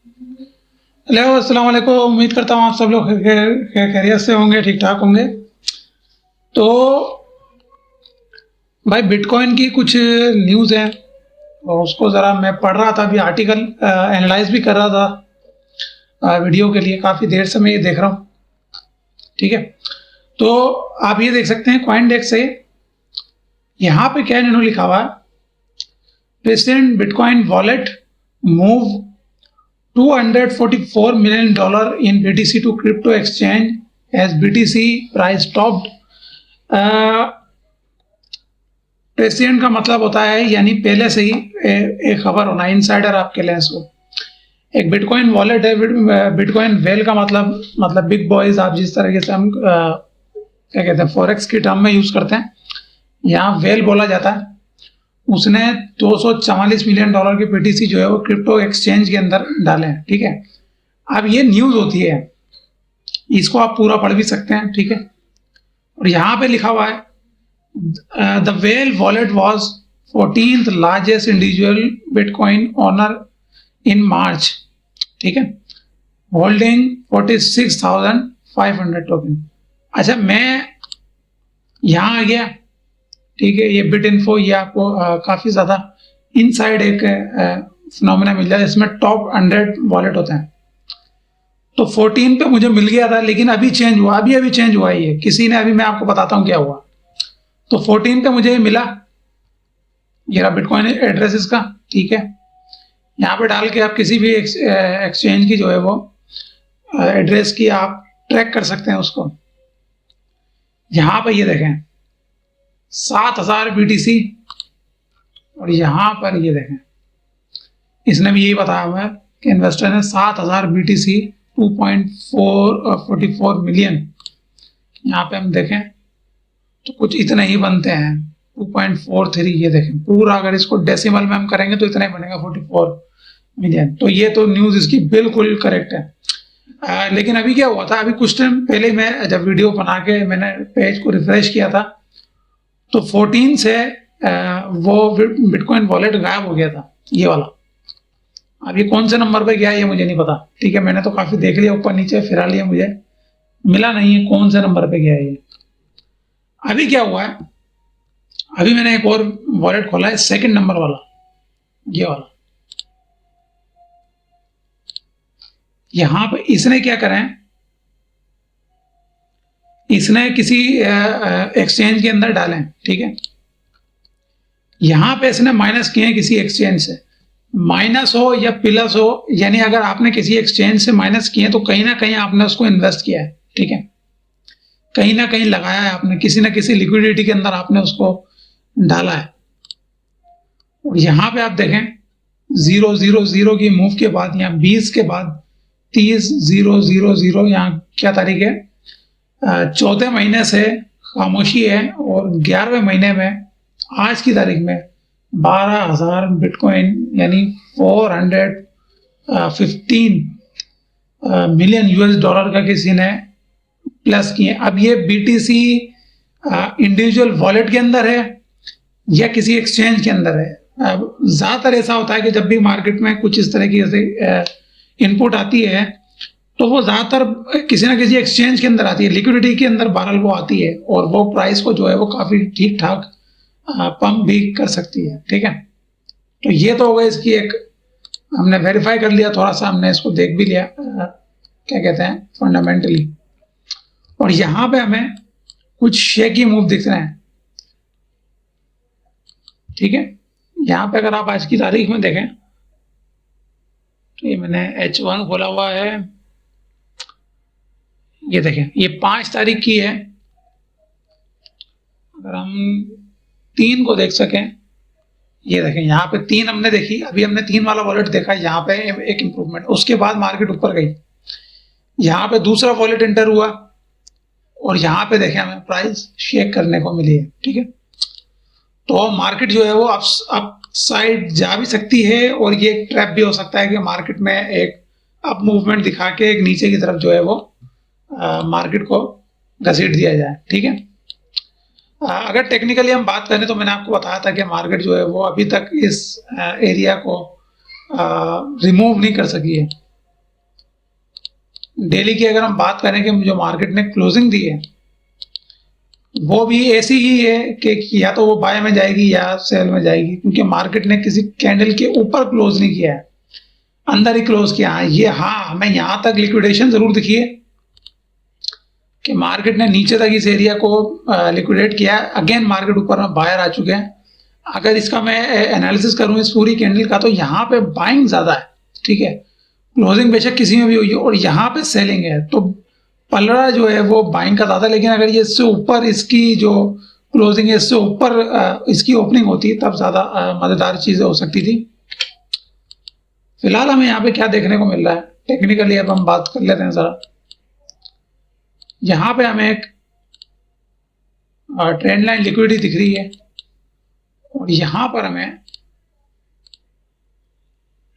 Hello, अस्सलाम वालेकुम। उम्मीद करता हूँ आप सब लोग खैरियत से होंगे, ठीक ठाक होंगे। तो भाई बिटकॉइन की कुछ न्यूज़ है और उसको ज़रा मैं पढ़ रहा था, अभी आर्टिकल एनालाइज भी कर रहा था वीडियो के लिए। काफ़ी देर से मैं ये देख रहा हूँ, ठीक है। तो आप ये देख सकते हैं कॉइन डेस्क से, यहाँ पे क्या इन्होंने लिखा हुआ है, president bitcoin wallet move $244 million in BTC to crypto exchange as BTC price topped। President का मतलब होता है यानी पहले से ही एक खबर होना, इनसाइडर आपके लिए इसको। एक बिटकॉइन वॉलेट है, बिटकॉइन वेल का मतलब बिग बॉयज, आप जिस तरीके से हम क्या कहते हैं फॉरेक्स की टर्म में यूज करते हैं, यहाँ वेल बोला जाता है। उसने $244 मिलियन की पीटीसी जो है वो क्रिप्टो एक्सचेंज के अंदर डाले हैं, ठीक है। अब ये न्यूज होती है, इसको आप पूरा पढ़ भी सकते हैं, ठीक है। और यहाँ पे लिखा हुआ है the whale wallet was 14th largest individual bitcoin owner in March, ठीक है, होल्डिंग 46,500 टोकन। अच्छा, मैं यहाँ आ गया, ठीक है। ये बिट इन्फो, ये आपको काफी ज्यादा इनसाइड एक फिनोमेना मिल जाए, इसमें टॉप 100 वॉलेट होते हैं। तो 14 पे मुझे मिल गया था, लेकिन अभी चेंज हुआ, अभी चेंज हुआ ये किसी ने, अभी मैं आपको बताता हूँ क्या हुआ। तो 14 पे मुझे मिला, ये रहा बिटकॉइन एड्रेस इसका, ठीक है। यहाँ पे डाल के आप किसी भी एक्सचेंज की जो है वो एड्रेस की आप ट्रैक कर सकते हैं उसको। यहाँ पे ये देखें 7,000 BTC, और यहाँ पर ये देखें इसने भी यही बताया हुआ है कि इन्वेस्टर ने 7,000 BTC 2.44 मिलियन, यहाँ पे हम देखें तो कुछ इतने ही बनते हैं 2.43। ये देखें पूरा, अगर इसको डेसिमल में हम करेंगे तो इतना ही बनेगा 44 मिलियन। तो ये तो न्यूज़ इसकी बिल्कुल करेक्ट है। लेकिन अभी क्या हुआ था, अभी कुछ टाइम पहले मैं जब वीडियो बना के मैंने पेज को रिफ्रेश किया था, तो 14 से वो बिटकॉइन वॉलेट गायब हो गया था, ये वाला। अब ये कौन से नंबर पे गया ये मुझे नहीं पता, ठीक है। मैंने तो काफी देख लिया, ऊपर नीचे फिरा लिया, मुझे मिला नहीं है कौन से नंबर पे गया ये। अभी क्या हुआ है, अभी मैंने एक और वॉलेट खोला है, सेकंड नंबर वाला, ये वाला। यहां पे इसने क्या करें, इसने किसी एक्सचेंज के अंदर डालें, ठीक है। यहां पे इसने माइनस किए किसी एक्सचेंज से, माइनस हो या प्लस हो, यानी अगर आपने किसी एक्सचेंज से माइनस किए तो कहीं ना कहीं आपने उसको इन्वेस्ट किया है, ठीक है। कहीं ना कहीं लगाया है आपने, किसी ना किसी लिक्विडिटी के अंदर आपने उसको डाला है। और यहाँ पे आप देखें 000 की मूव के बाद, यहाँ 20 के बाद 30,000, यहाँ क्या तारीख है, चौथे महीने से खामोशी है, और 11वें महीने में आज की तारीख में 12,000 बिटकॉइन यानी 415 मिलियन US डॉलर का किसी ने प्लस किए। अब ये बीटीसी इंडिविजुअल वॉलेट के अंदर है या किसी एक्सचेंज के अंदर है। अब ज्यादातर ऐसा होता है कि जब भी मार्केट में कुछ इस तरह की इनपुट आती है तो वो ज्यादातर किसी ना किसी एक्सचेंज के अंदर आती है, लिक्विडिटी के अंदर बहरहाल वो आती है, और वो प्राइस को जो है वो काफी ठीक ठाक पंप भी कर सकती है, ठीक है। तो ये तो हो गया इसकी एक, हमने वेरीफाई कर लिया, थोड़ा सा हमने इसको देख भी लिया क्या कहते हैं फंडामेंटली। और यहाँ पे हमें कुछ शेकी मूव दिख रहे हैं, ठीक है। यहाँ पे अगर आप आज की तारीख में देखें तो ये मैंने H1 खोला हुआ है, ये देखें ये 5 तारीख की है। अगर हम 3 को देख सकें, ये देखें यहाँ पे 3 हमने देखी, अभी हमने 3 वाला वॉलेट देखा, यहाँ पे एक इंप्रूवमेंट, उसके बाद मार्केट ऊपर गई, यहाँ पे दूसरा वॉलेट एंटर हुआ, और यहाँ पे देखें हमें प्राइस शेक करने को मिली है, ठीक है। तो मार्केट जो है वो अप साइड जा भी सकती है, और ये एक ट्रैप भी हो सकता है कि मार्केट में एक अप मूवमेंट दिखा के एक नीचे की तरफ जो है वो मार्केट को घसीट दिया जाए, ठीक है। अगर टेक्निकली हम बात करें तो मैंने आपको बताया था कि मार्केट जो है वो अभी तक इस एरिया को रिमूव नहीं कर सकी है, डेली की अगर हम बात करें कि जो मार्केट ने क्लोजिंग दी है वो भी ऐसी ही है कि या तो वो बाय में जाएगी या सेल में जाएगी, क्योंकि मार्केट ने किसी कैंडल के ऊपर क्लोज नहीं किया है, अंदर ही क्लोज किया है। ये हाँ, हमें यहाँ तक लिक्विडेशन जरूर दिखी है कि मार्केट ने नीचे तक इस एरिया को लिक्विडेट किया है। अगेन मार्केट ऊपर में बायर आ चुके हैं। अगर इसका मैं एनालिसिस करूं इस पूरी कैंडल का, तो यहाँ पे बाइंग ज्यादा है, ठीक है, क्लोजिंग बेशक किसी में भी हुई है और यहाँ पे सेलिंग है, तो पलड़ा जो है वो बाइंग का ज्यादा। लेकिन अगर ये इससे ऊपर इसकी जो क्लोजिंग है इससे ऊपर इसकी ओपनिंग होती तब ज्यादा मजेदार चीजें हो सकती थी। फिलहाल हमें यहाँ पे क्या देखने को मिल रहा है टेक्निकली, अब हम बात कर लेते हैं जरा। यहाँ पे हमें एक ट्रेंड लाइन लिक्विडिटी दिख रही है और यहाँ पर हमें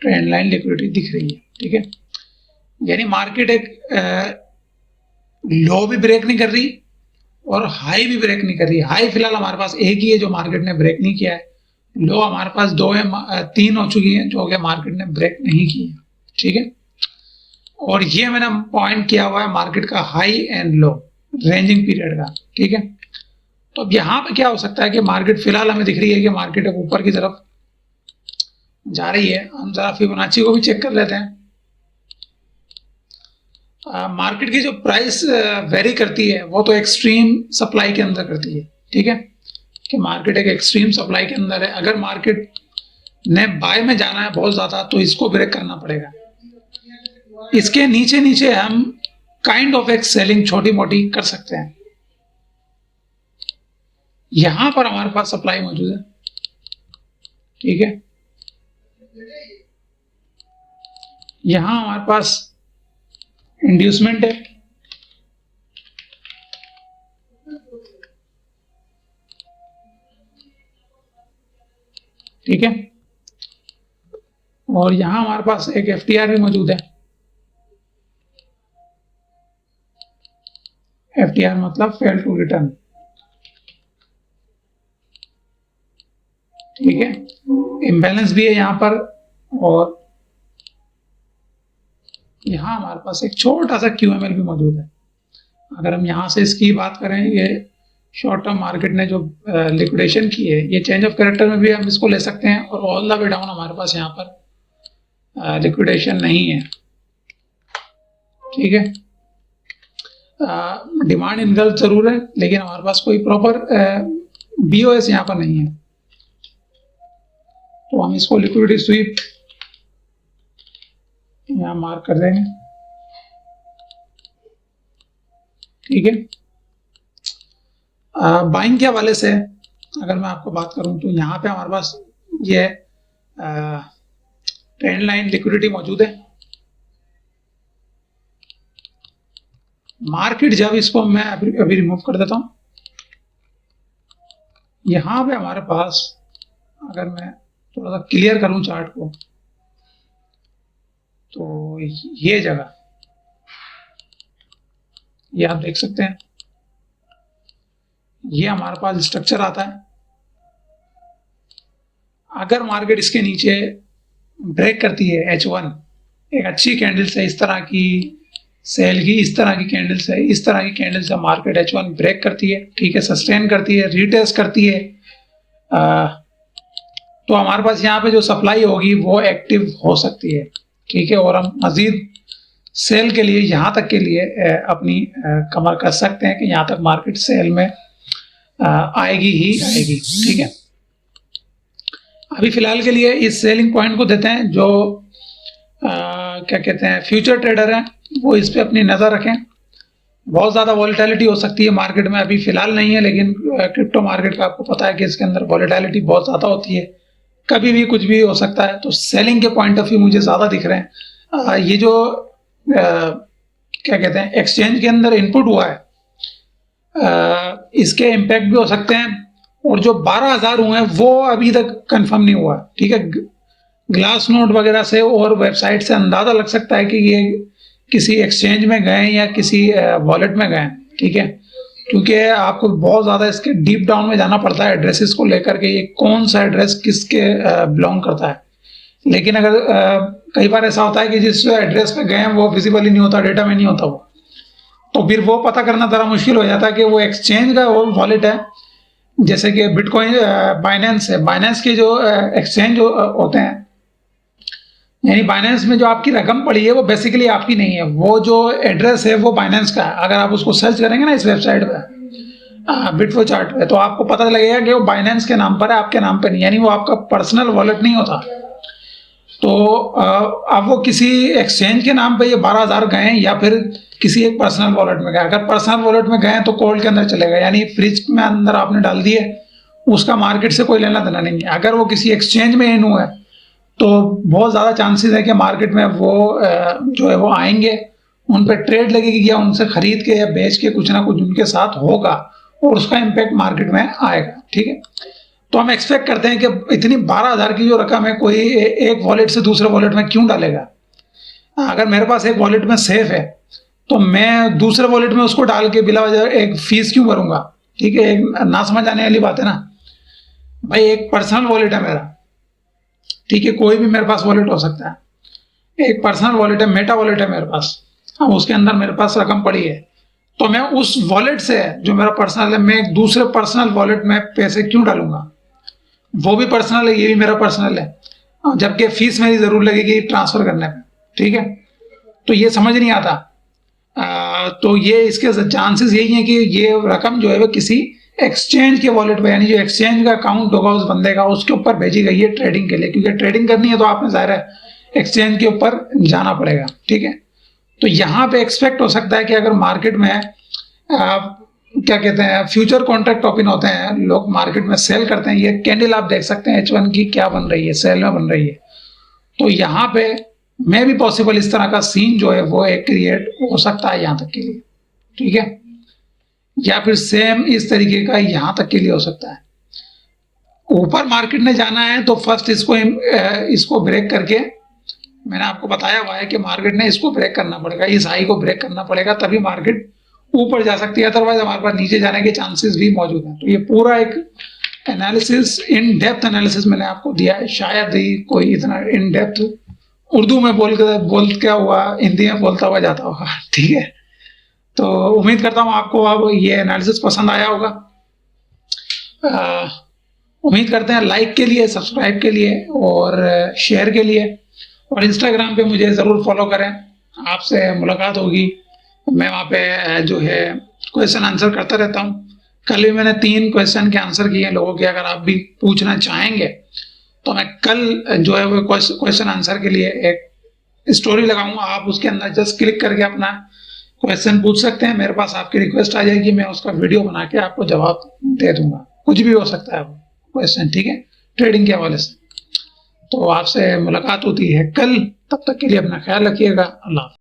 ट्रेंड लाइन लिक्विडिटी दिख रही है, ठीक है। यानी मार्केट एक लो भी ब्रेक नहीं कर रही और हाई भी ब्रेक नहीं कर रही। हाई फिलहाल हमारे पास एक ही है जो मार्केट ने ब्रेक नहीं किया है, लो हमारे पास दो है, 3 हो चुकी है जो कि मार्केट ने ब्रेक नहीं की है, ठीक है। और ये मैंने पॉइंट किया हुआ है मार्केट का high and low ranging period का, ठीक है। तो अब यहाँ पे क्या हो सकता है कि मार्केट फिलहाल हमें दिख रही है कि मार्केट अब ऊपर की तरफ जा रही है। हम जरा फिबोनाची को भी चेक कर लेते हैं। मार्केट की जो प्राइस वेरी करती है वो तो एक्सट्रीम सप्लाई के अंदर करती है, ठीक है, कि मार्केट एक एक्सट्रीम सप्लाई के अंदर है। अगर मार्केट ने बाय में जाना है बहुत ज्यादा तो इसको ब्रेक करना पड़ेगा। इसके नीचे नीचे हम काइंड ऑफ एक सेलिंग छोटी मोटी कर सकते हैं। यहां पर हमारे पास सप्लाई मौजूद है, ठीक है, यहां हमारे पास इंड्यूसमेंट है, ठीक है, और यहां हमारे पास एक एफटीआर भी मौजूद है। एफटीआर मतलब फेल टू रिटर्न, ठीक है। इम्बैलेंस भी है यहां पर और यहां हमारे पास एक छोटा सा क्यूएमएल भी मौजूद है। अगर हम यहां से इसकी बात करें, ये शॉर्ट टर्म मार्केट ने जो लिक्विडेशन की है, ये चेंज ऑफ कैरेक्टर में भी हम इसको ले सकते हैं और ऑल द वे डाउन हमारे पास यहाँ पर लिक्विडेशन नहीं है, ठीक है। डिमांड इनगल्फ जरूर है लेकिन हमारे पास कोई प्रॉपर बीओएस यहाँ पर नहीं है, तो हम इसको लिक्विडिटी स्वीप यहाँ मार्क कर देंगे, ठीक है। बाइंग के हवाले से अगर मैं आपको बात करूं तो यहाँ पे हमारे पास ये ट्रेंड लाइन लिक्विडिटी मौजूद है। मार्केट जब इसको मैं अभी रिमूव कर देता हूं, यहां पे हमारे पास अगर मैं थोड़ा सा क्लियर करूं चार्ट को, तो ये जगह ये आप देख सकते हैं, ये हमारे पास स्ट्रक्चर आता है। अगर मार्केट इसके नीचे ब्रेक करती है H1, एक अच्छी कैंडल से, इस तरह की सेल की, इस तरह की कैंडल से, इस तरह की कैंडल से मार्केट H1 ब्रेक करती है, ठीक है, सस्टेन करती है, रीटेस्ट करती है, तो हमारे पास यहाँ पे जो सप्लाई होगी वो एक्टिव हो सकती है, ठीक है, और हम मजीद सेल के लिए यहाँ तक के लिए अपनी कमर कर सकते हैं कि यहाँ तक मार्केट सेल में आएगी ही आएगी, ठीक है। अभी फिलहाल के लिए इस सेलिंग पॉइंट को देते हैं। जो क्या कहते हैं फ्यूचर ट्रेडर हैं वो इस पे अपनी नज़र रखें। बहुत ज़्यादा वॉलेटिलिटी हो सकती है मार्केट में, अभी फिलहाल नहीं है, लेकिन क्रिप्टो मार्केट का आपको पता है कि इसके अंदर वॉलेटिलिटी बहुत ज़्यादा होती है, कभी भी कुछ भी हो सकता है। तो सेलिंग के पॉइंट ऑफ व्यू मुझे ज़्यादा दिख रहे हैं। ये जो क्या कहते हैं एक्सचेंज के अंदर इनपुट हुआ है, इसके इम्पैक्ट भी हो सकते हैं, और जो 12,000 हुए हैं वो अभी तक कंफर्म नहीं हुआ, ठीक है। ग्लास नोट वगैरह से और वेबसाइट से अंदाजा लग सकता है कि ये किसी एक्सचेंज में गए या किसी वॉलेट में गए, ठीक है, क्योंकि आपको बहुत ज़्यादा इसके डीप डाउन में जाना पड़ता है एड्रेसेस को लेकर के, ये कौन सा एड्रेस किसके बिलोंग करता है। लेकिन अगर कई बार ऐसा होता है कि जिस एड्रेस पे गए हैं वो विजिबल ही नहीं होता, डेटा में नहीं होता वो, तो फिर वो पता करना ज़रा मुश्किल हो जाता है कि वो एक्सचेंज का वो वॉलेट है। जैसे कि बिटकॉइन बाइनेंस है, बाइनेंस के जो एक्सचेंज होते हैं, यानी बाइनेंस में जो आपकी रकम पड़ी है वो बेसिकली आपकी नहीं है, वो जो एड्रेस है वो बाइनेंस का है। अगर आप उसको सर्च करेंगे ना इस वेबसाइट पे बिटफो पे, तो आपको पता लगेगा कि वो बाइनेंस के नाम पर है, आपके नाम पर नहीं, यानी वो आपका पर्सनल वॉलेट नहीं होता। तो अब वो किसी एक्सचेंज के नाम पे ये 12,000 गए या फिर किसी एक पर्सनल वॉलेट में गए। अगर पर्सनल वॉलेट में गए तो कोल्ड के अंदर चलेगा, यानी फ्रिज में अंदर आपने डाल दिए, उसका मार्केट से कोई लेना देना नहीं है। अगर वो किसी एक्सचेंज में इन हुआ है तो बहुत ज़्यादा चांसेस है कि मार्केट में वो जो है वो आएंगे, उन पर ट्रेड लगेगी या उनसे खरीद के या बेच के कुछ ना कुछ उनके साथ होगा और उसका इम्पैक्ट मार्केट में आएगा। ठीक है, तो हम एक्सपेक्ट करते हैं कि इतनी 12,000 की जो रकम है कोई एक वॉलेट से दूसरे वॉलेट में क्यों डालेगा। अगर मेरे पास एक वॉलेट में सेफ है तो मैं दूसरे वॉलेट में उसको डाल के बिला वजह एक फीस क्यों भरूंगा। ठीक है, एक ना समझ आने वाली बात है ना भाई, एक पर्सनल वॉलेट है मेरा, ठीक है, कोई भी मेरे पास वॉलेट हो सकता है, एक पर्सनल वॉलेट है, मेटा वॉलेट है मेरे पास, अब उसके अंदर मेरे पास रकम पड़ी है, तो मैं उस वॉलेट से जो मेरा पर्सनल है मैं एक दूसरे पर्सनल वॉलेट में पैसे क्यों डालूंगा। वो भी पर्सनल है, ये भी मेरा पर्सनल है, जबकि फीस मेरी जरूर लगेगी ट्रांसफर करने में। ठीक है, तो ये समझ नहीं आता। तो ये इसके चांसेस यही है कि ये रकम जो है वो किसी एक्सचेंज के वॉलेट पे, यानी जो एक्सचेंज का अकाउंट होगा उस बंदे का, उसके ऊपर भेजी गई है ट्रेडिंग के लिए, क्योंकि ट्रेडिंग करनी है तो आपने जाहिर है एक्सचेंज के ऊपर जाना पड़ेगा। ठीक है, तो यहाँ पे एक्सपेक्ट हो सकता है कि अगर मार्केट में क्या कहते हैं फ्यूचर कॉन्ट्रैक्ट ओपन होते हैं, लोग मार्केट में सेल करते हैं, ये कैंडल आप देख सकते हैं H1 की क्या बन रही है, सेल में बन रही है, तो यहाँ पे मे भी पॉसिबल इस तरह का सीन जो है वो एक क्रिएट हो सकता है यहाँ तक के लिए। ठीक है, या फिर सेम इस तरीके का यहाँ तक के लिए हो सकता है। ऊपर मार्केट ने जाना है तो फर्स्ट इसको ब्रेक करके, मैंने आपको बताया हुआ है कि मार्केट ने इसको ब्रेक करना पड़ेगा, इस हाई को ब्रेक करना पड़ेगा, तभी मार्केट ऊपर जा सकती है, अदरवाइज हमारे पास नीचे जाने के चांसेस भी मौजूद हैं। तो ये पूरा एक एनालिसिस, इन डेप्थ एनालिसिस मैंने आपको दिया है, शायद ही कोई इतना इन डेप्थ उर्दू में बोल क्या हुआ हिंदी में बोलता हुआ जाता होगा। ठीक है, तो उम्मीद करता हूँ आपको अब ये एनालिसिस पसंद आया होगा। उम्मीद करते हैं लाइक के लिए, सब्सक्राइब के लिए और शेयर के लिए, और इंस्टाग्राम पे मुझे ज़रूर फॉलो करें, आपसे मुलाकात होगी। मैं वहाँ पे जो है क्वेश्चन आंसर करता रहता हूँ। कल भी मैंने 3 क्वेश्चन के आंसर किए हैं लोगों के, अगर आप भी पूछना चाहेंगे तो मैं कल जो है वो क्वेश्चन आंसर के लिए एक स्टोरी लगाऊंगा, आप उसके अंदर जस्ट क्लिक करके अपना क्वेश्चन पूछ सकते हैं, मेरे पास आपकी रिक्वेस्ट आ जाएगी, मैं उसका वीडियो बना के आपको जवाब दे दूंगा, कुछ भी हो सकता है वो क्वेश्चन। ठीक है, ट्रेडिंग के हवाले से। तो आपसे मुलाकात होती है कल, तब तक के लिए अपना ख्याल रखिएगा। अल्लाह।